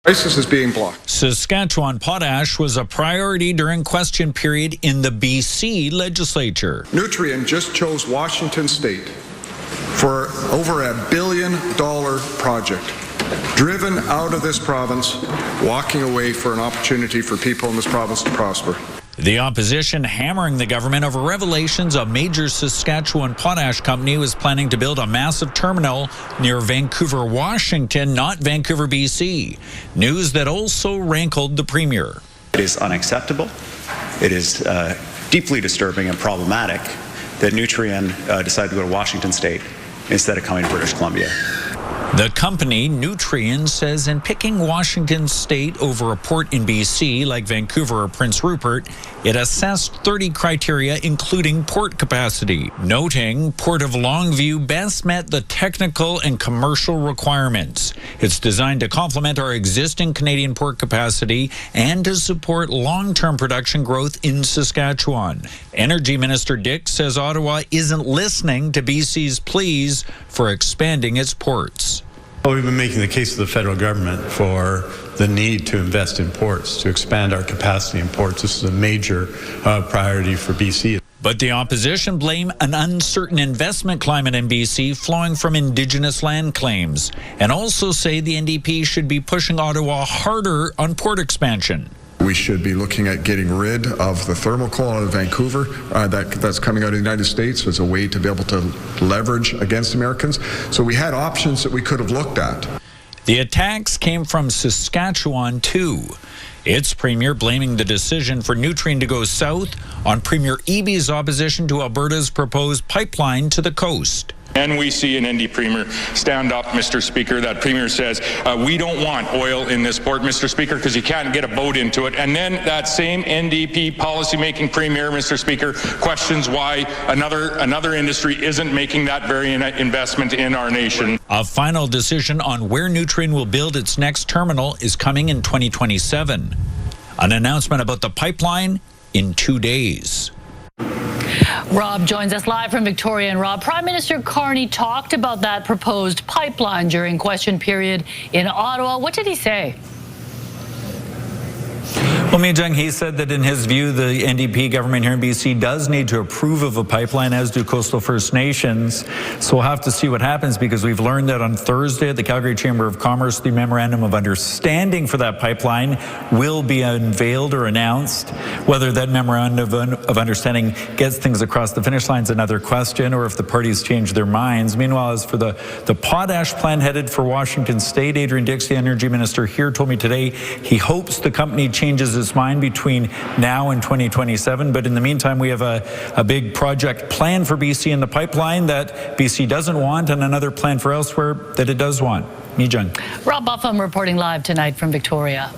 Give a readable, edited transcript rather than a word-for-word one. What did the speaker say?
Crisis is being blocked. Saskatchewan potash was a priority during question period in the BC legislature. Nutrien just chose Washington State for over $1 billion project, driven out of this province, walking away for an opportunity for people in this province to prosper. The opposition hammering the government over revelations a major Saskatchewan potash company was planning to build a massive terminal near Vancouver, Washington, not Vancouver, BC. News that also rankled the premier. It is unacceptable. It is deeply disturbing and problematic that Nutrien decided to go to Washington State instead of coming to British Columbia. The company, Nutrien, says in picking Washington State over a port in BC like Vancouver or Prince Rupert, it assessed 30 criteria, including port capacity, noting Port of Longview best met the technical and commercial requirements. It's designed to complement our existing Canadian port capacity and to support long-term production growth in Saskatchewan. Energy Minister Dick says Ottawa isn't listening to BC's pleas for expanding its ports. Well, we've been making the case to the federal government for the need to invest in ports, to expand our capacity in ports. This is a major priority for BC. But the opposition blame an uncertain investment climate in BC flowing from Indigenous land claims, and also say the NDP should be pushing Ottawa harder on port expansion. We should be looking at getting rid of the thermal coal out of Vancouver that's coming out of the United States as a way to be able to leverage against Americans. So we had options that we could have looked at. The attacks came from Saskatchewan, too. Its premier blaming the decision for Nutrien to go south on Premier Eby's opposition to Alberta's proposed pipeline to the coast. And we see an ND Premier stand up, Mr. Speaker. That Premier says, we don't want oil in this port, Mr. Speaker, because you can't get a boat into it. And then that same NDP policymaking Premier, Mr. Speaker, questions why another industry isn't making that very investment in our nation. A final decision on where Nutrien will build its next terminal is coming in 2027. An announcement about the pipeline in 2 days. Rob joins us live from Victoria. And Rob, Prime Minister Carney talked about that proposed pipeline during question period in Ottawa. What did he say? Well, Mijung, he said that in his view, the NDP government here in BC does need to approve of a pipeline, as do coastal First Nations. So we'll have to see what happens, because we've learned that on Thursday at the Calgary Chamber of Commerce, the memorandum of understanding for that pipeline will be unveiled or announced. Whether that memorandum of understanding gets things across the finish line is another question, or if the parties change their minds. Meanwhile, as for the potash plant headed for Washington State, Adrian Dix, the energy minister here, told me today he hopes the company changes its mind between now and 2027. But in the meantime, we have a big project plan for BC in the pipeline that BC doesn't want, and another plan for elsewhere that it does want. Mijung. Rob Buffum reporting live tonight from Victoria.